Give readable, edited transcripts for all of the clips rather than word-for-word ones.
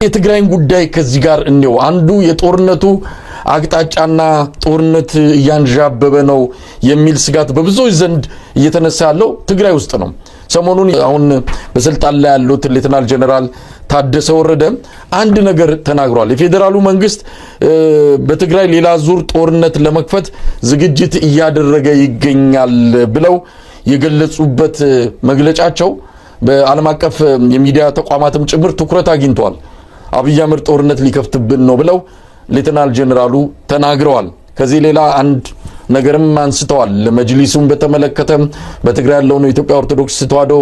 የትግራይን ጉዳይ ከዚህ ጋር እንየው። አንዱ የጦርነቱ አቅጣጫና ጦርነት እያንዣበበ ነው የሚል ስጋት በብዙዎች ዘንድ እየተነሳ ያለው ትግራይ ውስጥ ነው። ሰሞኑን አሁን በስልጣን ላይ ያሉት ሌተናል ጀነራል ታደሰ ወረደ አንድ ነገር ተናግሯል። የፌደራሉ መንግስት በትግራይ ሌላ ዙር ጦርነት ለመክፈት ዝግጅት እያደረገ ይገኛል ብለው የገለጹበት መግለጫቸው በዓለም አቀፍ የሚዲያ ተቋማትም ጭምር ትኩረት አግኝቷል። አብይ አህመድ ጦርነት ሊከፍትብን ነው ብለው ሌተናል ጀነራሉ ተናግረዋል። ከዚህ ሌላ አንድ ነገርም አንስተዋል። ለመጅሊሱን በተመለከተ በትግራይ ያለው ነው ኢትዮጵያ ኦርቶዶክስ ተዋሕዶ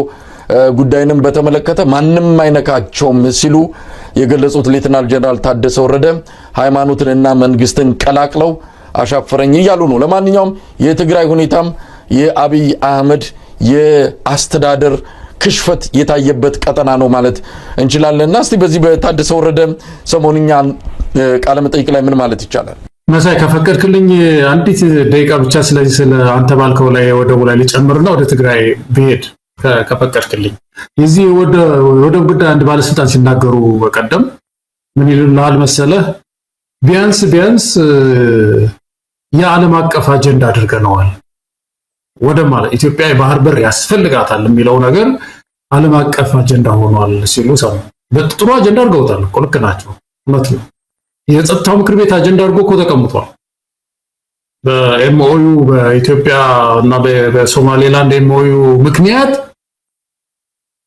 ጉዳይንም በተመለከተ ማንንም አይነካቸውም ሲሉ የገለጹት ሌተናል ጀነራል ታደሰ ወረደ ሃይማኖትንና መንግስትን ቀላቅለው አሻፈረኝ እያሉ ነው። ለማንኛውም የትግራይ ሁኔታም የአብይ አህመድ የአስተዳደር ክሽፈት የታየበት ቀጠና ነው ማለት እንችላለንና እስቲ በዚህ በታደሰ ወረደ ሰሞንኛ ቃለ መጠይቅ ላይ ምን ማለት ይቻላል? መሳይ ከፈቀድክልኝ አንዲት ደቂቃ ብቻ ስለዚህ ስለ አንተ ባልከው ላይ ወደቡ ላይ ልጨምርና ወደ ትግራይ ብሄድ ከፈቀድክልኝ። የዚህ ወደብ ጉዳይ አንድ ባለስልጣን ሲናገሩ በቀደም ምን ይሉልሃል መሰለህ? ቢያንስ የዓለም አቀፍ አጀንዳ አድርገነዋል። ወደ ማለት ኢትዮጵያ የባህር በር ያስፈልጋታል የሚለው ነገር ዓለም አቀፍ አጀንዳ ሆኗል ሲሉ ሰሙ። በጥሩ አጀንዳ አድርገውታል እኮ ልክ ናቸው፣ እውነት ነው። የጸጥታው ምክር ቤት አጀንዳ አድርጎ እኮ ተቀምጧል። በኤምኦዩ በኢትዮጵያ እና በሶማሌላንድ ኤምኦዩ ምክንያት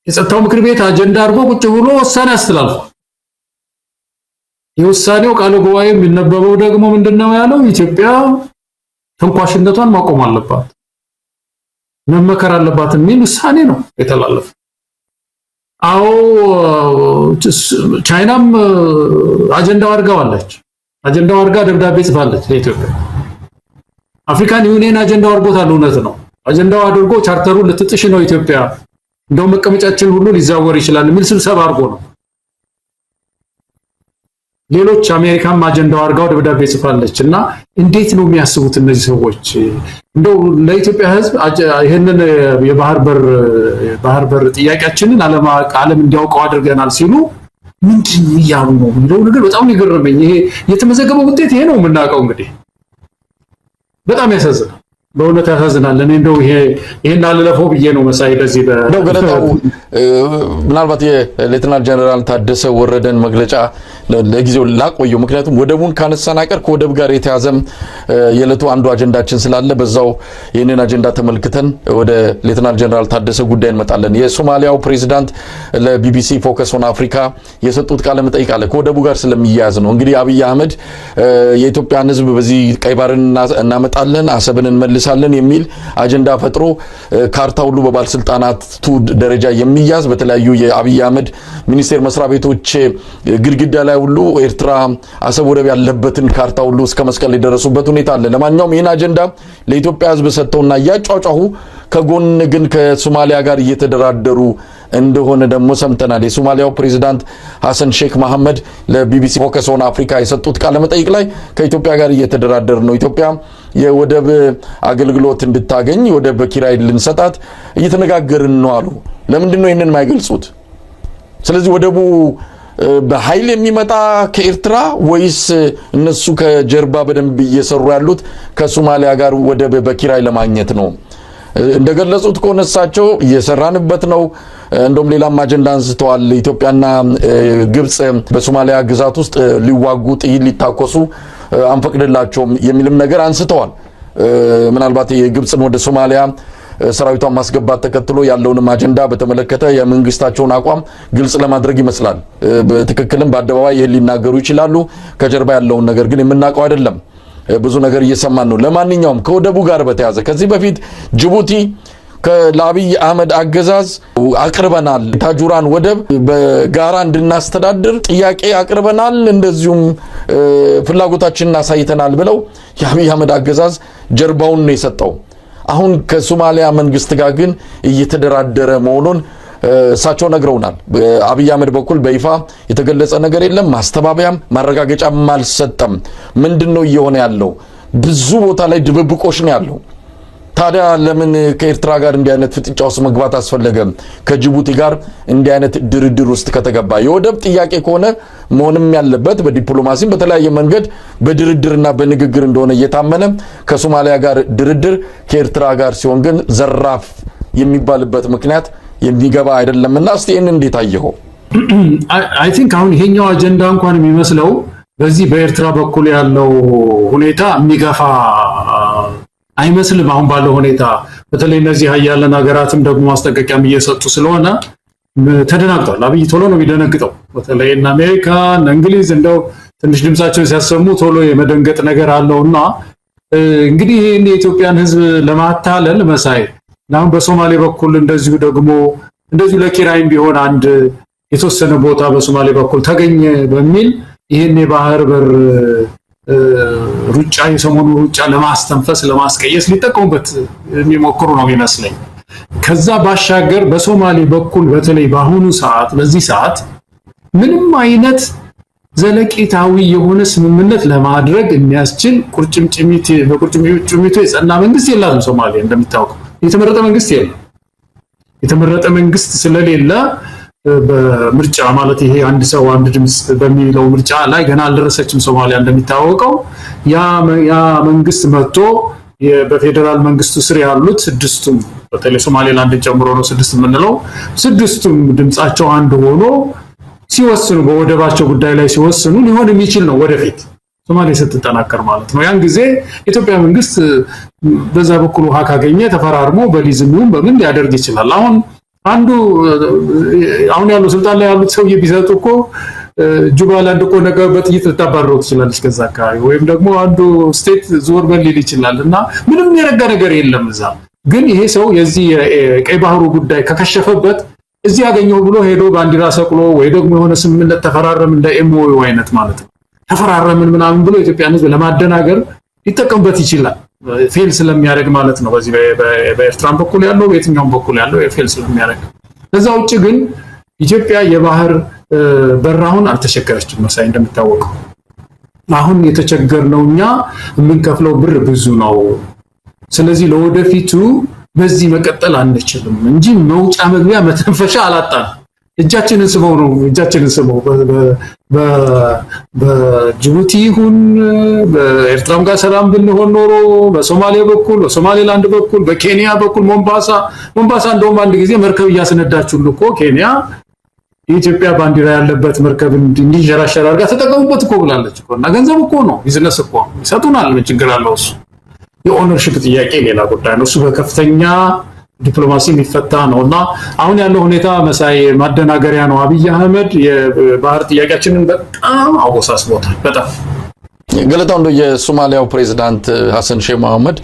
የጸጥታው ምክር ቤት አጀንዳ አድርጎ ቁጭ ብሎ ውሳኔ አስተላልፏል። የውሳኔው ቃለ ጉባኤ የሚነበበው ደግሞ ምንድነው ያለው? ኢትዮጵያ ተንኳሽነቷን ማቆም አለባት፣ መመከር አለባት የሚል ውሳኔ ነው የተላለፈው። አዎ ቻይናም አጀንዳው አድርጋዋለች። አጀንዳው አድርጋ ደብዳቤ ጽፋለች ለኢትዮጵያ። አፍሪካን ዩኒየን አጀንዳው አድርጎታል፣ እውነት ነው። አጀንዳው አድርጎ ቻርተሩን ልትጥሽ ነው ኢትዮጵያ፣ እንደው መቀመጫችን ሁሉ ሊዛወር ይችላል የሚል ስብሰባ አድርጎ ነው። ሌሎች አሜሪካም አጀንዳው አድርጋው ደብዳቤ ጽፋለች። እና እንዴት ነው የሚያስቡት እነዚህ ሰዎች? እንደው ለኢትዮጵያ ሕዝብ ይሄንን የባህር በር ጥያቄያችንን ዓለም እንዲያውቀው አድርገናል ሲሉ ምንድን እያሉ ነው የሚለው ነገር በጣም ይገርመኝ። ይሄ የተመዘገበው ውጤት ይሄ ነው የምናውቀው። እንግዲህ በጣም ያሳዝናል፣ በእውነት ያሳዝናል። እኔ እንደው ይሄን አልለፈው ብዬ ነው መሳይ በዚህ ነው ገለጣው። ምናልባት የሌተናል ጀነራል ታደሰ ወረደን መግለጫ ለጊዜው ላቆየው፣ ምክንያቱም ወደቡን ካነሳን አቀር ከወደብ ጋር የተያዘም የዕለቱ አንዱ አጀንዳችን ስላለ በዛው ይህንን አጀንዳ ተመልክተን ወደ ሌተናል ጀነራል ታደሰ ጉዳይ እንመጣለን። የሶማሊያው ፕሬዚዳንት ለቢቢሲ ፎከስ ኦን አፍሪካ የሰጡት ቃለ መጠይቅ አለ ከወደቡ ጋር ስለሚያያዝ ነው። እንግዲህ አብይ አህመድ የኢትዮጵያን ሕዝብ በዚህ ቀይ ባህርን እናመጣለን፣ አሰብን እንመልሳለን የሚል አጀንዳ ፈጥሮ ካርታ ሁሉ በባለስልጣናቱ ደረጃ የሚያዝ በተለያዩ የአብይ አህመድ ሚኒስቴር መስሪያ ቤቶች ግድግዳ ላይ ሁሉ ኤርትራ አሰብ ወደብ ያለበትን ካርታ ሁሉ እስከ መስቀል የደረሱበት ሁኔታ አለ። ለማንኛውም ይህን አጀንዳ ለኢትዮጵያ ሕዝብ ሰጥተውና እያጫጫሁ ከጎን ግን ከሶማሊያ ጋር እየተደራደሩ እንደሆነ ደግሞ ሰምተናል። የሶማሊያው ፕሬዝዳንት ሐሰን ሼክ መሐመድ ለቢቢሲ ፎከስ ኦን አፍሪካ የሰጡት ቃለ መጠይቅ ላይ ከኢትዮጵያ ጋር እየተደራደሩ ነው፣ ኢትዮጵያ የወደብ አገልግሎት እንድታገኝ ወደብ በኪራይ ልንሰጣት እየተነጋገርን ነው አሉ። ለምንድን ነው ይሄንን የማይገልጹት? ስለዚህ ወደቡ በኃይል የሚመጣ ከኤርትራ ወይስ እነሱ ከጀርባ በደንብ እየሰሩ ያሉት ከሶማሊያ ጋር ወደብ በኪራይ ለማግኘት ነው? እንደገለጹት ከሆነ እሳቸው እየሰራንበት ነው። እንደውም ሌላም አጀንዳ አንስተዋል። ኢትዮጵያና ግብጽ በሶማሊያ ግዛት ውስጥ ሊዋጉ ጥይት ሊታኮሱ አንፈቅድላቸውም የሚልም ነገር አንስተዋል። ምናልባት የግብጽን ወደ ሶማሊያ ሰራዊቷን ማስገባት ተከትሎ ያለውንም አጀንዳ በተመለከተ የመንግስታቸውን አቋም ግልጽ ለማድረግ ይመስላል። በትክክልም በአደባባይ ይሄን ሊናገሩ ይችላሉ። ከጀርባ ያለውን ነገር ግን የምናውቀው አይደለም። ብዙ ነገር እየሰማን ነው። ለማንኛውም ከወደቡ ጋር በተያዘ ከዚህ በፊት ጅቡቲ ለአብይ አህመድ አገዛዝ አቅርበናል፣ ታጁራን ወደብ በጋራ እንድናስተዳድር ጥያቄ አቅርበናል፣ እንደዚሁም ፍላጎታችንን አሳይተናል ብለው የአብይ አህመድ አገዛዝ ጀርባውን ነው የሰጠው። አሁን ከሶማሊያ መንግስት ጋር ግን እየተደራደረ መሆኑን እሳቸው ነግረውናል። በአብይ አህመድ በኩል በይፋ የተገለጸ ነገር የለም። ማስተባበያም ማረጋገጫም አልሰጠም። ምንድነው እየሆነ ያለው? ብዙ ቦታ ላይ ድብብቆሽ ነው ያለው። ታዲያ ለምን ከኤርትራ ጋር እንዲህ አይነት ፍጥጫ ውስጥ መግባት አስፈለገ? ከጅቡቲ ጋር እንዲህ አይነት ድርድር ውስጥ ከተገባ የወደብ ጥያቄ ከሆነ መሆንም ያለበት በዲፕሎማሲም በተለያየ መንገድ በድርድርና በንግግር እንደሆነ እየታመነ ከሶማሊያ ጋር ድርድር ከኤርትራ ጋር ሲሆን ግን ዘራፍ የሚባልበት ምክንያት የሚገባ አይደለምና እስቲ ይህን እንዴት አየኸው? አይ ቲንክ አሁን ይሄኛው አጀንዳ እንኳን የሚመስለው በዚህ በኤርትራ በኩል ያለው ሁኔታ የሚገፋ አይመስልም። አሁን ባለው ሁኔታ በተለይ እነዚህ ሀያላን ሀገራትም ደግሞ ማስጠንቀቂያም እየሰጡ ስለሆነ ተደናግጧል። አብይ ቶሎ ነው የሚደነግጠው። በተለይ እና አሜሪካ እና እንግሊዝ እንደው ትንሽ ድምጻቸውን ሲያሰሙ ቶሎ የመደንገጥ ነገር አለውና እንግዲህ ይህን የኢትዮጵያን ሕዝብ ለማታለል መሳይ አሁን በሶማሌ በኩል እንደዚሁ ለኪራይም ቢሆን አንድ የተወሰነ ቦታ በሶማሌ በኩል ተገኘ በሚል ይህን የባህር በር ሩጫ የሰሞኑ ሩጫ ለማስተንፈስ ለማስቀየስ ሊጠቀሙበት የሚሞክሩ ነው የሚመስለኝ። ከዛ ባሻገር በሶማሌ በኩል በተለይ በአሁኑ ሰዓት በዚህ ሰዓት ምንም አይነት ዘለቂታዊ የሆነ ስምምነት ለማድረግ የሚያስችል በቁርጭምጭሚቱ የጸና መንግስት የላትም ሶማሌ። እንደሚታወቀው የተመረጠ መንግስት የለም። የተመረጠ መንግስት ስለሌለ በምርጫ ማለት ይሄ አንድ ሰው አንድ ድምጽ በሚለው ምርጫ ላይ ገና አልደረሰችም ሶማሊያ። እንደሚታወቀው ያ መንግስት መጥቶ በፌደራል መንግስቱ ስር ያሉት ስድስቱም በተለይ ሶማሌላንድን ጨምሮ ነው ስድስት የምንለው ስድስቱም ድምጻቸው አንድ ሆኖ ሲወስኑ በወደባቸው ጉዳይ ላይ ሲወስኑ ሊሆን የሚችል ነው ወደፊት ሶማሌ ስትጠናከር ማለት ነው። ያን ጊዜ ኢትዮጵያ መንግስት በዛ በኩል ውሃ ካገኘ ተፈራርሞ በሊዝሙም በምን ሊያደርግ ይችላል። አሁን ያለው ስልጣን ላይ ያሉት ሰውዬ ቢሰጡ እኮ ጁባላንድ እኮ ነገ በጥይት ልታባረው ትችላለች ከዛ አካባቢ፣ ወይም ደግሞ አንዱ ስቴት ዞር በል ሊል ይችላል እና ምንም የረጋ ነገር የለም እዛ። ግን ይሄ ሰው የዚህ የቀይ ባህሩ ጉዳይ ከከሸፈበት እዚህ ያገኘው ብሎ ሄዶ ባንዲራ ሰቅሎ ወይ ደግሞ የሆነ ስምምነት ተፈራረም እንደ ኤምኦዩ አይነት ማለት ነው ተፈራረምን ምናምን ብሎ ኢትዮጵያን ሕዝብ ለማደናገር ሊጠቀምበት ይችላል። ፌል ስለሚያደርግ ማለት ነው። በዚህ በኤርትራም በኩል ያለው በየትኛውም በኩል ያለው ፌል ስለሚያደርግ። ከዛ ውጭ ግን ኢትዮጵያ የባህር በራሁን አልተቸገረችም መሳይ። እንደሚታወቀው አሁን የተቸገርነው እኛ የምንከፍለው ብር ብዙ ነው። ስለዚህ ለወደፊቱ በዚህ መቀጠል አንችልም እንጂ መውጫ መግቢያ መተንፈሻ አላጣን። እጃችንን ስበው በጅቡቲ ይሁን በኤርትራም ጋር ሰላም ብንሆን ኖሮ በሶማሌ በኩል በሶማሌላንድ በኩል በኬንያ በኩል ሞምባሳ እንደውም አንድ ጊዜ መርከብ እያስነዳችሁን እኮ ኬንያ የኢትዮጵያ ባንዲራ ያለበት መርከብ እንዲንሸራሸር አድርጋ ተጠቀሙበት እኮ ብላለች እኮ። እና ገንዘብ እኮ ነው፣ ቢዝነስ እኮ ይሰጡናል። ምን ችግር አለው? እሱ የኦነርሺፕ ጥያቄ ሌላ ጉዳይ ነው። እሱ በከፍተኛ ዲፕሎማሲ የሚፈታ ነውና አሁን ያለው ሁኔታ መሳይ ማደናገሪያ ነው። አብይ አህመድ የባህር ጥያቄያችንን በጣም አወሳስቦታል። በጣም ገለታው እንደው የሶማሊያው ፕሬዝዳንት ሐሰን ሼህ መሐመድ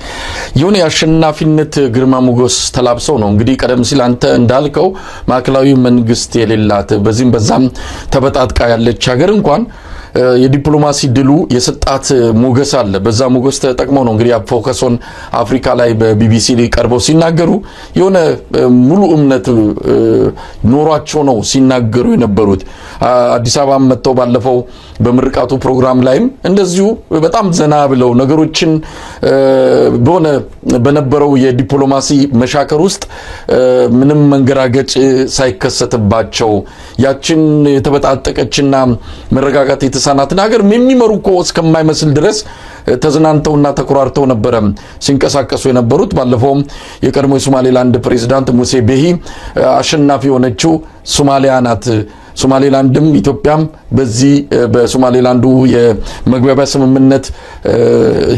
የሆነ የአሸናፊነት ግርማ ሞገስ ተላብሰው ነው እንግዲህ ቀደም ሲል አንተ እንዳልከው ማዕከላዊ መንግስት የሌላት በዚህም በዛም ተበጣጥቃ ያለች ሀገር እንኳን የዲፕሎማሲ ድሉ የሰጣት ሞገስ አለ። በዛ ሞገስ ተጠቅመው ነው እንግዲህ ፎከሶን አፍሪካ ላይ በቢቢሲ ላይ ቀርበው ሲናገሩ የሆነ ሙሉ እምነት ኖሯቸው ነው ሲናገሩ የነበሩት። አዲስ አበባ መጥተው ባለፈው በምርቃቱ ፕሮግራም ላይም እንደዚሁ በጣም ዘና ብለው ነገሮችን በነበረው የዲፕሎማሲ መሻከር ውስጥ ምንም መንገራገጭ ሳይከሰትባቸው ያችን የተበጣጠቀችና መረጋጋት የተሳናትን ሀገር የሚመሩ እኮ እስከማይመስል ድረስ ተዝናንተውና ተኮራርተው ነበረ ሲንቀሳቀሱ የነበሩት። ባለፈውም የቀድሞ የሶማሌላንድ ፕሬዝዳንት ሙሴ ቤሂ አሸናፊ የሆነችው ሶማሊያ ናት፣ ሶማሌላንድም ኢትዮጵያም በዚህ በሶማሌላንዱ የመግባቢያ ስምምነት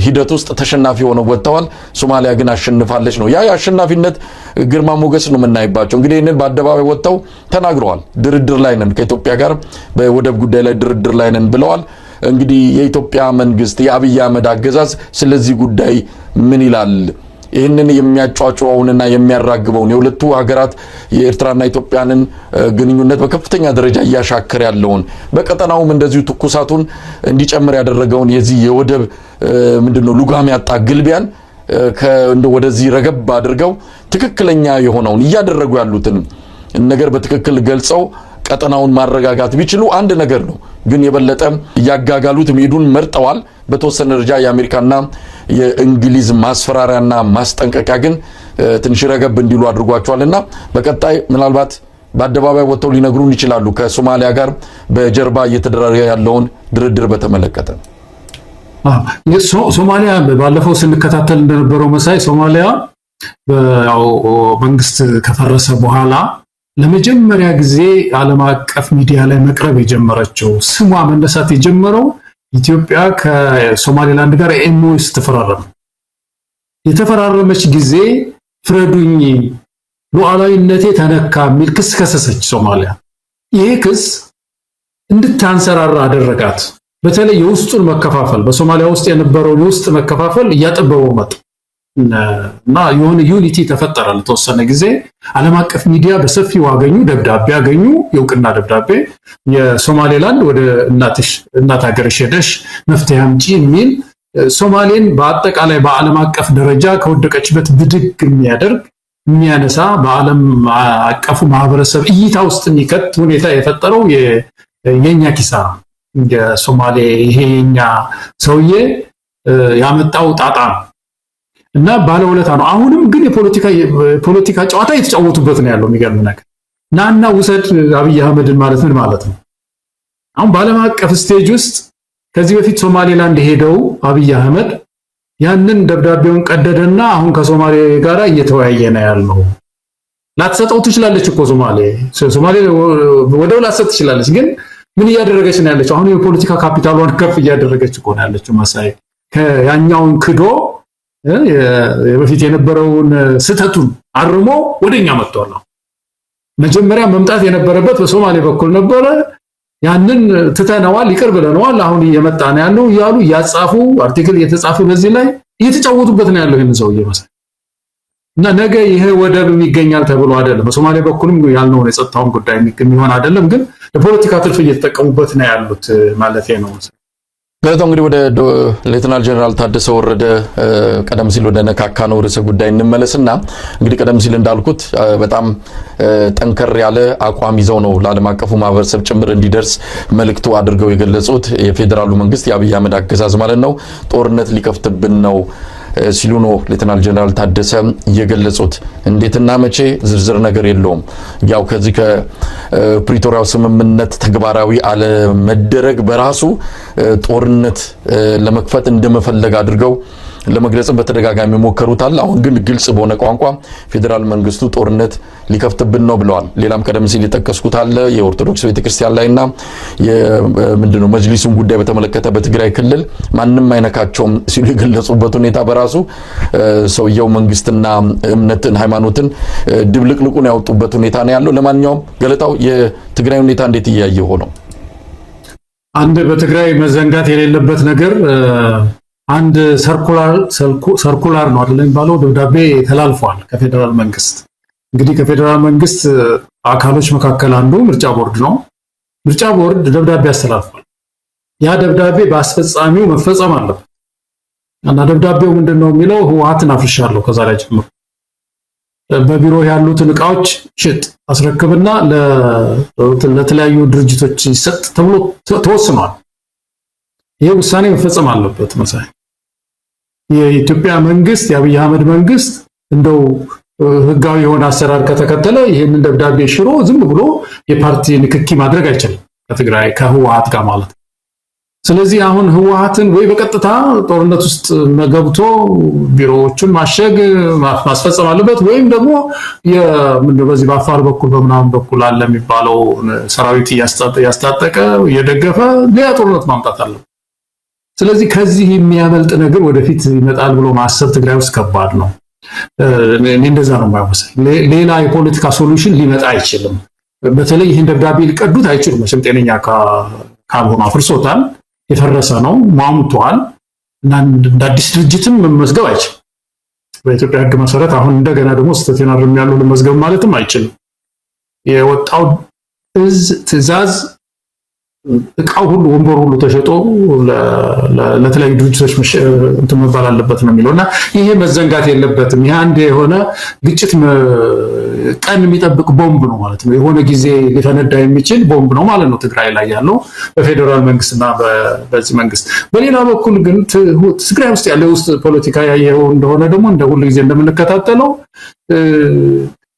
ሂደት ውስጥ ተሸናፊ ሆነው ወጥተዋል፣ ሶማሊያ ግን አሸንፋለች ነው። ያ የአሸናፊነት ግርማ ሞገስ ነው የምናይባቸው። እንግዲህ ይህንን በአደባባይ ወጥተው ተናግረዋል። ድርድር ላይ ነን፣ ከኢትዮጵያ ጋር በወደብ ጉዳይ ላይ ድርድር ላይ ነን ብለዋል። እንግዲህ የኢትዮጵያ መንግስት የአብይ አህመድ አገዛዝ ስለዚህ ጉዳይ ምን ይላል? ይህንን የሚያጫጫውንና የሚያራግበውን የሁለቱ ሀገራት የኤርትራና ኢትዮጵያንን ግንኙነት በከፍተኛ ደረጃ እያሻከረ ያለውን በቀጠናውም እንደዚሁ ትኩሳቱን እንዲጨምር ያደረገውን የዚህ የወደብ ምንድነው ሉጋም ያጣ ግልቢያን ወደዚህ ረገብ አድርገው ትክክለኛ የሆነውን እያደረጉ ያሉትን ነገር በትክክል ገልጸው ቀጠናውን ማረጋጋት ቢችሉ አንድ ነገር ነው። ግን የበለጠ ያጋጋሉት መሄዱን መርጠዋል። በተወሰነ ደረጃ የአሜሪካና የእንግሊዝ ማስፈራሪያና ማስጠንቀቂያ ግን ትንሽ ረገብ እንዲሉ አድርጓቸዋልና በቀጣይ ምናልባት በአደባባይ ወጥተው ሊነግሩን ይችላሉ ከሶማሊያ ጋር በጀርባ እየተደረገ ያለውን ድርድር በተመለከተ። ሶማሊያ ባለፈው ስንከታተል እንደነበረው መሳይ ሶማሊያ ያው መንግስት ከፈረሰ በኋላ ለመጀመሪያ ጊዜ ዓለም አቀፍ ሚዲያ ላይ መቅረብ የጀመረችው ስሟ መነሳት የጀመረው ኢትዮጵያ ከሶማሌላንድ ጋር ኤምኦዩ ስትፈራረም የተፈራረመች ጊዜ ፍረዱኝ ሉዓላዊነቴ ተነካ የሚል ክስ ከሰሰች ሶማሊያ። ይሄ ክስ እንድታንሰራራ አደረጋት። በተለይ የውስጡን መከፋፈል በሶማሊያ ውስጥ የነበረውን የውስጥ መከፋፈል እያጠበበው መጣ እና የሆነ ዩኒቲ ተፈጠረ። ለተወሰነ ጊዜ ዓለም አቀፍ ሚዲያ በሰፊው አገኙ፣ ደብዳቤ አገኙ፣ የእውቅና ደብዳቤ የሶማሌላንድ ወደ እናት ሀገርሽ ሄደሽ መፍትሄ አምጪ የሚል ሶማሌን በአጠቃላይ በዓለም አቀፍ ደረጃ ከወደቀችበት ብድግ የሚያደርግ የሚያነሳ በዓለም አቀፉ ማህበረሰብ እይታ ውስጥ የሚከት ሁኔታ የፈጠረው የኛ ኪሳራ የሶማሌ ይሄኛ ሰውዬ ያመጣው ጣጣ እና ባለውለታ ነው። አሁንም ግን የፖለቲካ ጨዋታ የተጫወቱበት ነው ያለው። የሚገርም ነገር ናና ውሰድ አብይ አህመድን ማለት ምን ማለት ነው? አሁን በዓለም አቀፍ ስቴጅ ውስጥ ከዚህ በፊት ሶማሌላንድ ሄደው አብይ አህመድ ያንን ደብዳቤውን ቀደደና አሁን ከሶማሌ ጋር እየተወያየ ነው ያለው። ላትሰጠው ትችላለች እኮ ሶማሌ ወደው ላትሰጥ ትችላለች። ግን ምን እያደረገች ነው ያለችው? አሁን የፖለቲካ ካፒታሏን ከፍ እያደረገች እኮ ነው ያለችው። መሳይ ከያኛውን ክዶ በፊት የነበረውን ስተቱን አርሞ ወደኛ መጥቷል። መጀመሪያ መምጣት የነበረበት በሶማሌ በኩል ነበረ። ያንን ትተነዋል፣ ይቅር ብለነዋል። አሁን እየመጣ ነው ያለው እያሉ እያጻፉ አርቲክል እየተጻፈ በዚህ ላይ እየተጫወቱበት ነው ያለው ይሄን ሰውዬ መሳይ። እና ነገ ይሄ ወደብ ይገኛል ተብሎ አይደለም በሶማሌ በኩልም ያልነው የጸጥታውን ጉዳይ የሚሆን አይደለም፣ ግን ለፖለቲካ ትርፍ እየተጠቀሙበት ነው ያሉት ማለት ነው። ገለታው እንግዲህ ወደ ሌተናል ጀነራል ታደሰ ወረደ ቀደም ሲል ወደ ነካካነው ርዕሰ ጉዳይ እንመለስና እንግዲህ ቀደም ሲል እንዳልኩት በጣም ጠንከር ያለ አቋም ይዘው ነው ለዓለም አቀፉ ማህበረሰብ ጭምር እንዲደርስ መልእክቱ አድርገው የገለጹት። የፌዴራሉ መንግስት የአብይ አህመድ አገዛዝ ማለት ነው ጦርነት ሊከፍትብን ነው ሲሉ ነው ሌተናል ጀነራል ታደሰ የገለጹት። እንዴትና መቼ ዝርዝር ነገር የለውም። ያው ከዚህ ከፕሪቶሪያው ስምምነት ተግባራዊ አለመደረግ በራሱ ጦርነት ለመክፈት እንደመፈለግ አድርገው ለመግለጽ በተደጋጋሚ ሞከሩታል። አሁን ግን ግልጽ በሆነ ቋንቋ ፌዴራል መንግስቱ ጦርነት ሊከፍትብን ነው ብለዋል። ሌላም ቀደም ሲል የጠቀስኩት አለ የኦርቶዶክስ ቤተክርስቲያን ላይና ምንድነው መጅሊሱን ጉዳይ በተመለከተ በትግራይ ክልል ማንንም አይነካቸውም ሲሉ የገለጹበት ሁኔታ በራሱ ሰውየው መንግስትና እምነትን ሃይማኖትን ድብልቅልቁን ያወጡበት ሁኔታ ነው ያለው። ለማንኛውም ገለታው የትግራይ ሁኔታ እንዴት እያየው ነው? አንድ በትግራይ መዘንጋት የሌለበት ነገር አንድ ሰርኩላር ነው አይደል የሚባለው ደብዳቤ ተላልፏል ከፌደራል መንግስት። እንግዲህ ከፌደራል መንግስት አካሎች መካከል አንዱ ምርጫ ቦርድ ነው። ምርጫ ቦርድ ደብዳቤ አስተላልፏል። ያ ደብዳቤ በአስፈጻሚው መፈጸም አለበት እና ደብዳቤው ምንድነው የሚለው? ህወሓትን አፍርሻለሁ ከዛሬ ጀምሮ በቢሮ ያሉትን ዕቃዎች ሽጥ አስረክብና ለተለያዩ ድርጅቶች ይሰጥ ተብሎ ተወስኗል። ይሄ ውሳኔ መፈጸም አለበት መሳይ። የኢትዮጵያ መንግስት የአብይ አህመድ መንግስት እንደው ህጋዊ የሆነ አሰራር ከተከተለ ይሄንን ደብዳቤ ሽሮ ዝም ብሎ የፓርቲ ንክኪ ማድረግ አይችልም ከትግራይ ከህወሓት ጋር ማለት። ስለዚህ አሁን ህወሓትን ወይ በቀጥታ ጦርነት ውስጥ ገብቶ ቢሮዎቹን ማሸግ ማስፈጸም አለበት ወይም ደግሞ በዚህ በአፋር በኩል በምናምን በኩል አለ የሚባለው ሰራዊት ያስታጠቀ የደገፈ ሌላ ጦርነት ማምጣት አለበት። ስለዚህ ከዚህ የሚያመልጥ ነገር ወደፊት ይመጣል ብሎ ማሰብ ትግራይ ውስጥ ከባድ ነው። እኔ እንደዛ ነው የማይወሰን። ሌላ የፖለቲካ ሶሉሽን ሊመጣ አይችልም። በተለይ ይህን ደብዳቤ ሊቀዱት አይችሉም። መቼም ጤነኛ ካልሆነ አፍርሶታል፣ የፈረሰ ነው፣ ሟሙቷል እና እንደ አዲስ ድርጅትም መመዝገብ አይችልም። በኢትዮጵያ ህግ መሰረት አሁን እንደገና ደግሞ ስህተቴን አርሜያለሁ ለመዝገብ ማለትም አይችልም። የወጣው ትዕዛዝ እቃው ሁሉ ወንበር ሁሉ ተሸጦ ለተለያዩ ድርጅቶች እንትን መባል አለበት ነው የሚለውና ይሄ መዘንጋት የለበትም። ይሄ አንድ የሆነ ግጭት ቀን የሚጠብቅ ቦምብ ነው ማለት ነው። የሆነ ጊዜ ሊፈነዳ የሚችል ቦምብ ነው ማለት ነው ትግራይ ላይ ያለው በፌደራል መንግስትና በዚህ መንግስት። በሌላ በኩል ግን ትግራይ ውስጥ ያለው ውስጥ ፖለቲካ ያየው እንደሆነ ደግሞ እንደ ሁሉ ጊዜ እንደምንከታተለው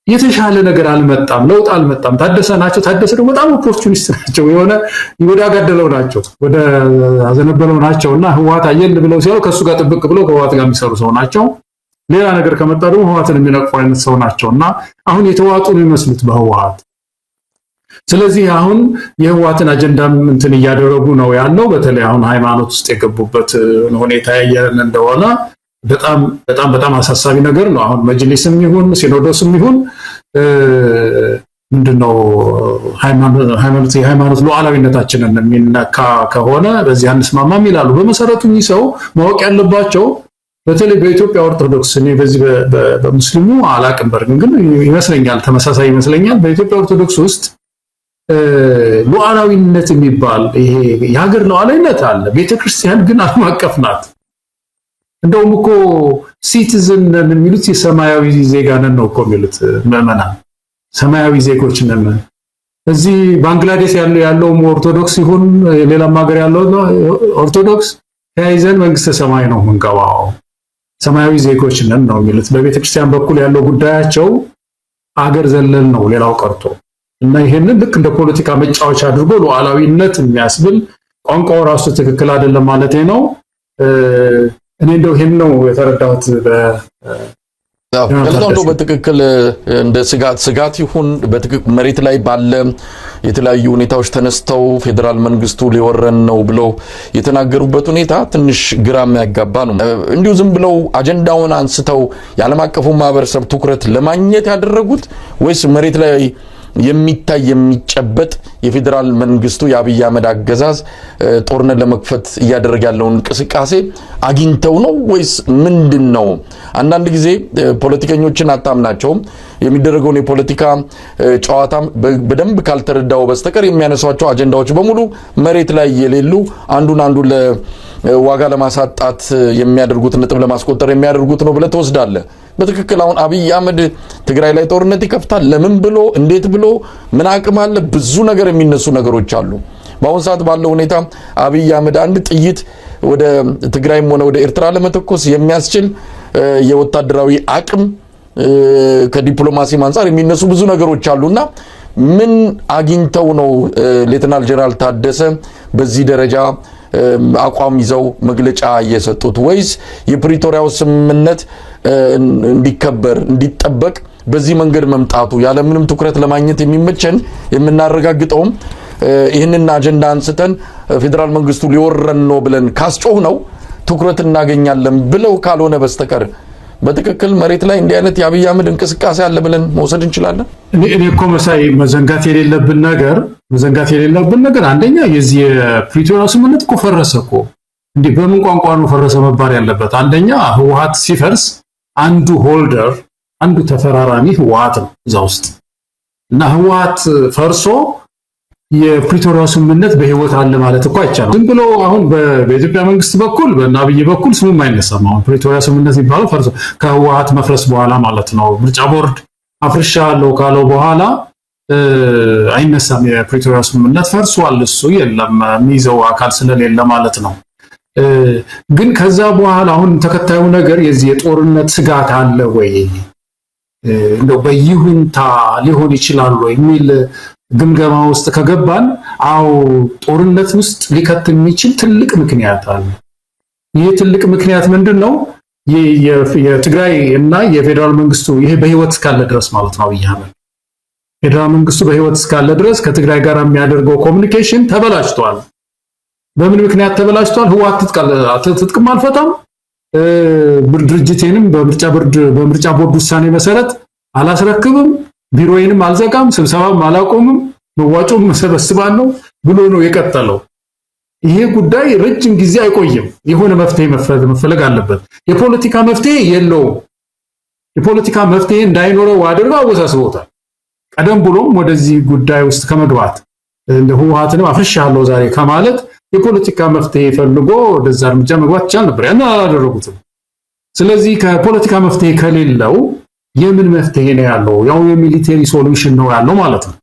የተሻለ ነገር አልመጣም፣ ለውጥ አልመጣም። ታደሰ ደግሞ በጣም ኦፖርቹኒስት ናቸው፣ የሆነ ወዳጋደለው ናቸው፣ ወደ አዘነበለው ናቸውና ህወሓት አየል ብለው ሲያሉ ከሱ ጋር ጥብቅ ብለው ከህወሓት ጋር የሚሰሩ ሰው ናቸው። ሌላ ነገር ከመጣ ደግሞ ህወሓትን የሚነቅፉ አይነት ሰው ናቸውና አሁን የተዋጡ ነው የሚመስሉት በህወሓት። ስለዚህ አሁን የህወሓትን አጀንዳም እንትን እያደረጉ ነው ያለው። በተለይ አሁን ሃይማኖት ውስጥ የገቡበት ሁኔታ ያየን እንደሆነ በጣም አሳሳቢ ነገር ነው። አሁን መጅሊስም ይሁን ሲኖዶስም ይሁን ምንድነው የሃይማኖት ሉዓላዊነታችንን የሚነካ ከሆነ በዚህ አንስማማም ይላሉ። በመሰረቱ ይህ ሰው ማወቅ ያለባቸው በተለይ በኢትዮጵያ ኦርቶዶክስ እኔ በዚህ በሙስሊሙ አላቅም በርግን ግን ይመስለኛል ተመሳሳይ ይመስለኛል። በኢትዮጵያ ኦርቶዶክስ ውስጥ ሉዓላዊነት የሚባል ይሄ የሀገር ሉዓላዊነት አለ። ቤተክርስቲያን ግን ዓለም አቀፍ ናት። እንደውም እኮ ሲቲዝን የሚሉት የሰማያዊ ዜጋ ነን ነው እኮ የሚሉት ምዕመናን፣ ሰማያዊ ዜጎች ነን። እዚህ ባንግላዴሽ ያለው ኦርቶዶክስ ይሁን ሌላም ሀገር ያለው ኦርቶዶክስ ተያይዘን መንግስተ ሰማይ ነው የምንገባው፣ ሰማያዊ ዜጎች ነን ነው የሚሉት። በቤተክርስቲያን በኩል ያለው ጉዳያቸው አገር ዘለል ነው ሌላው ቀርቶ እና ይሄንን ልክ እንደ ፖለቲካ መጫወቻ አድርጎ ሉዓላዊነት የሚያስብል ቋንቋው ራሱ ትክክል አይደለም ማለት ነው። እኔ እንደው ይሄን ነው የተረዳሁት። እንደው በትክክል እንደ ስጋት ይሁን በትክክል መሬት ላይ ባለ የተለያዩ ሁኔታዎች ተነስተው ፌደራል መንግስቱ ሊወረን ነው ብለው የተናገሩበት ሁኔታ ትንሽ ግራም ያጋባ ነው። እንዲሁ ዝም ብለው አጀንዳውን አንስተው የዓለም አቀፉ ማህበረሰብ ትኩረት ለማግኘት ያደረጉት ወይስ መሬት ላይ የሚታይ የሚጨበጥ የፌደራል መንግስቱ የአብይ አህመድ አገዛዝ ጦርነት ለመክፈት እያደረገ ያለውን እንቅስቃሴ አግኝተው ነው ወይስ ምንድነው? አንዳንድ ጊዜ ፖለቲከኞችን አታምናቸውም። የሚደረገውን የፖለቲካ ጨዋታም በደንብ ካልተረዳው በስተቀር የሚያነሷቸው አጀንዳዎች በሙሉ መሬት ላይ የሌሉ አንዱን ለዋጋ ለማሳጣት የሚያደርጉት ነጥብ ለማስቆጠር የሚያደርጉት ነው ብለህ ትወስዳለህ። በትክክል አሁን አብይ አህመድ ትግራይ ላይ ጦርነት ይከፍታል ለምን ብሎ እንዴት ብሎ ምን አቅም አለ? ብዙ ነገር የሚነሱ ነገሮች አሉ። በአሁን ሰዓት ባለው ሁኔታ አብይ አህመድ አንድ ጥይት ወደ ትግራይም ሆነ ወደ ኤርትራ ለመተኮስ የሚያስችል የወታደራዊ አቅም ከዲፕሎማሲ አንፃር የሚነሱ ብዙ ነገሮች አሉና ምን አግኝተው ነው ሌተናል ጀነራል ታደሰ በዚህ ደረጃ አቋም ይዘው መግለጫ እየሰጡት? ወይስ የፕሪቶሪያው ስምምነት እንዲከበር እንዲጠበቅ በዚህ መንገድ መምጣቱ ያለምንም ትኩረት ለማግኘት የሚመቸን የምናረጋግጠውም ይህንን አጀንዳ አንስተን ፌደራል መንግስቱ ሊወረን ነው ብለን ካስጮህ ነው ትኩረት እናገኛለን ብለው ካልሆነ በስተቀር በትክክል መሬት ላይ እንዲህ አይነት የአብይ አህመድ እንቅስቃሴ አለ ብለን መውሰድ እንችላለን? እኔ እኮ መሳይ መዘንጋት የሌለብን ነገር አንደኛ የዚህ የፕሪቶሪያ ስምምነት እኮ ፈረሰ እኮ። እንዴ በምን ቋንቋ ነው ፈረሰ መባል ያለበት? አንደኛ ህወሓት ሲፈርስ አንዱ ሆልደር አንዱ ተፈራራሚ ህወሓት ነው እዛ ውስጥ እና ህወሓት ፈርሶ የፕሪቶሪያ ስምምነት በህይወት አለ ማለት እኮ አይቻልም። ዝም ብሎ አሁን በኢትዮጵያ መንግስት በኩል በአብይ በኩል ስሙም አይነሳም። አሁን ፕሪቶሪያ ስምምነት የሚባለው ፈርሶ ከህወሓት መፍረስ በኋላ ማለት ነው። ምርጫ ቦርድ አፍርሻለሁ ካለው በኋላ አይነሳም። የፕሪቶሪያ ስምምነት ፈርሷል፣ እሱ የለም የሚይዘው አካል ስለሌለ ማለት ነው። ግን ከዛ በኋላ አሁን ተከታዩ ነገር የዚህ የጦርነት ስጋት አለ ወይ እንደው በይሁንታ ሊሆን ይችላል ወይ የሚል ግምገማ ውስጥ ከገባን አው ጦርነት ውስጥ ሊከት የሚችል ትልቅ ምክንያት አለ። ይሄ ትልቅ ምክንያት ምንድነው? የትግራይ እና የፌደራል መንግስቱ ይሄ በህይወት እስካለ ድረስ ማለት ነው። አብይ አህመድ ፌደራል መንግስቱ በህይወት እስካለ ድረስ ከትግራይ ጋር የሚያደርገው ኮሚኒኬሽን ተበላሽቷል። በምን ምክንያት ተበላሽቷል? ህወሓት ትጥቅም አልፈታም፣ ድርጅቴንም በምርጫ ቦርድ ውሳኔ መሰረት አላስረክብም፣ ቢሮዬንም አልዘጋም፣ ስብሰባም አላቆምም፣ መዋጮም መሰበስባለሁ ብሎ ነው የቀጠለው። ይሄ ጉዳይ ረጅም ጊዜ አይቆይም። የሆነ መፍትሄ መፈለግ አለበት። የፖለቲካ መፍትሄ የለውም። የፖለቲካ መፍትሄ እንዳይኖረው አድርገው አወሳስበውታል። ቀደም ብሎም ወደዚህ ጉዳይ ውስጥ ከመግባት ህወሓትንም አፍርሻለሁ ዛሬ ከማለት የፖለቲካ መፍትሄ ፈልጎ ወደዛ እርምጃ መግባት ይቻል ነበር። ያን አላደረጉትም። ስለዚህ ከፖለቲካ መፍትሄ ከሌለው የምን መፍትሄ ነው ያለው? ያው የሚሊተሪ ሶሉሽን ነው ያለው ማለት ነው።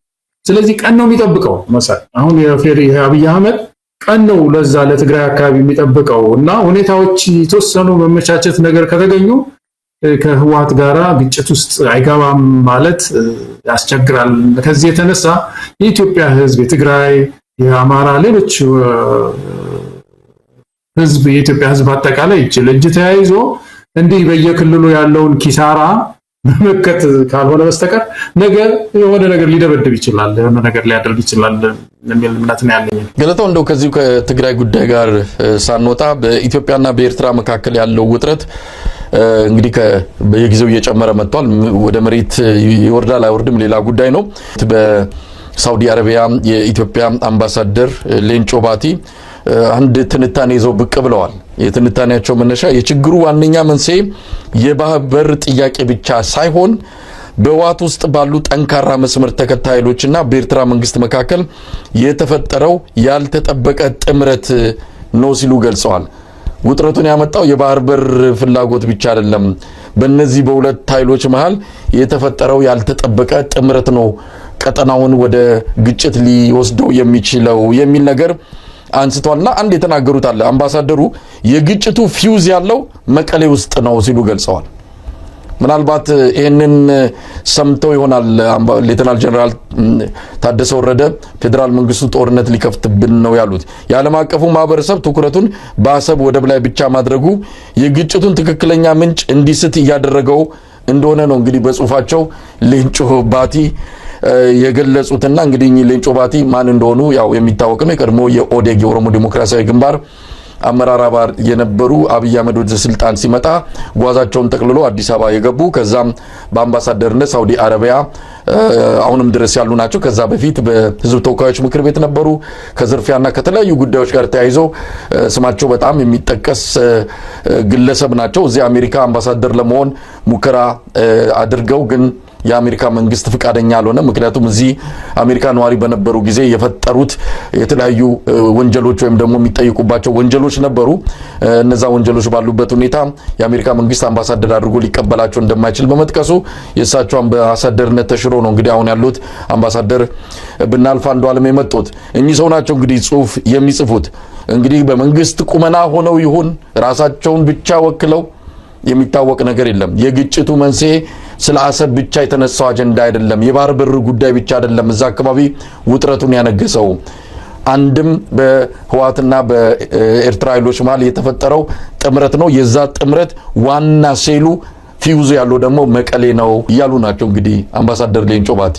ስለዚህ ቀን ነው የሚጠብቀው መሰል አሁን የአብይ አህመድ ቀን ነው ለዛ ለትግራይ አካባቢ የሚጠብቀው እና ሁኔታዎች የተወሰኑ መመቻቸት ነገር ከተገኙ ከህወሓት ጋራ ግጭት ውስጥ አይገባም ማለት ያስቸግራል። ከዚህ የተነሳ የኢትዮጵያ ህዝብ፣ የትግራይ፣ የአማራ፣ ሌሎች ህዝብ የኢትዮጵያ ህዝብ አጠቃላይ እጅ ተያይዞ እንዲህ በየክልሉ ያለውን ኪሳራ መመከት ካልሆነ በስተቀር ነገር የሆነ ነገር ሊደበድብ ይችላል፣ የሆነ ነገር ሊያደርግ ይችላል የሚል እምነት ነው ያለኝ። ገለታው እንደው ከዚህ ከትግራይ ጉዳይ ጋር ሳንወጣ በኢትዮጵያና በኤርትራ መካከል ያለው ውጥረት እንግዲህ በየጊዜው እየጨመረ መጥቷል። ወደ መሬት ይወርዳል አይወርድም ሌላ ጉዳይ ነው። በሳውዲ አረቢያ የኢትዮጵያ አምባሳደር ሌንጮ ባቲ አንድ ትንታኔ ይዘው ብቅ ብለዋል። የትንታኔያቸው መነሻ የችግሩ ዋነኛ መንስኤ የባህር በር ጥያቄ ብቻ ሳይሆን በህወሓት ውስጥ ባሉ ጠንካራ መስመር ተከታዮችና በኤርትራ መንግስት መካከል የተፈጠረው ያልተጠበቀ ጥምረት ነው ሲሉ ገልጸዋል። ውጥረቱን ያመጣው የባህር በር ፍላጎት ብቻ አይደለም፣ በእነዚህ በሁለት ኃይሎች መሃል የተፈጠረው ያልተጠበቀ ጥምረት ነው ቀጠናውን ወደ ግጭት ሊወስደው የሚችለው የሚል ነገር አንስቷልና አንድ የተናገሩት አለ። አምባሳደሩ የግጭቱ ፊውዝ ያለው መቀሌ ውስጥ ነው ሲሉ ገልጸዋል። ምናልባት ይህንን ሰምተው ይሆናል ሌተናል ጀነራል ታደሰ ወረደ ፌዴራል መንግስቱ ጦርነት ሊከፍትብን ነው ያሉት። የዓለም አቀፉ ማህበረሰብ ትኩረቱን በአሰብ ወደብ ላይ ብቻ ማድረጉ የግጭቱን ትክክለኛ ምንጭ እንዲስት እያደረገው እንደሆነ ነው እንግዲህ በጽሁፋቸው ሌንጮ ባቲ የገለጹትና እንግዲህ ሌንጮ ባቲ ማን እንደሆኑ ያው የሚታወቅ ነው። የቀድሞ የኦዴግ የኦሮሞ ዲሞክራሲያዊ ግንባር አመራር አባል የነበሩ አብይ አህመድ ወደ ስልጣን ሲመጣ ጓዛቸውን ጠቅልሎ አዲስ አበባ የገቡ ከዛም በአምባሳደርነት ሳውዲ አረቢያ አሁንም ድረስ ያሉ ናቸው። ከዛ በፊት በህዝብ ተወካዮች ምክር ቤት ነበሩ። ከዝርፊያና ከተለያዩ ጉዳዮች ጋር ተያይዞ ስማቸው በጣም የሚጠቀስ ግለሰብ ናቸው። እዚህ አሜሪካ አምባሳደር ለመሆን ሙከራ አድርገው ግን የአሜሪካ መንግስት ፍቃደኛ አልሆነ። ምክንያቱም እዚህ አሜሪካ ነዋሪ በነበሩ ጊዜ የፈጠሩት የተለያዩ ወንጀሎች ወይም ደግሞ የሚጠይቁባቸው ወንጀሎች ነበሩ። እነዛ ወንጀሎች ባሉበት ሁኔታ የአሜሪካ መንግስት አምባሳደር አድርጎ ሊቀበላቸው እንደማይችል በመጥቀሱ የእሳቸው አምባሳደርነት ተሽሮ ነው እንግዲህ አሁን ያሉት አምባሳደር ብናልፍ አንዱዓለም የመጡት። እኚህ ሰው ናቸው እንግዲህ ጽሁፍ የሚጽፉት። እንግዲህ በመንግስት ቁመና ሆነው ይሁን ራሳቸውን ብቻ ወክለው የሚታወቅ ነገር የለም። የግጭቱ መንስኤ ስለ አሰብ ብቻ የተነሳው አጀንዳ አይደለም። የባህር በር ጉዳይ ብቻ አይደለም። እዛ አካባቢ ውጥረቱን ያነገሰው አንድም በህወሓትና በኤርትራ ኃይሎች መሃል የተፈጠረው ጥምረት ነው። የዛ ጥምረት ዋና ሴሉ ፊውዝ ያለው ደግሞ መቀሌ ነው እያሉ ናቸው እንግዲህ አምባሳደር ሌንጮ ባቲ።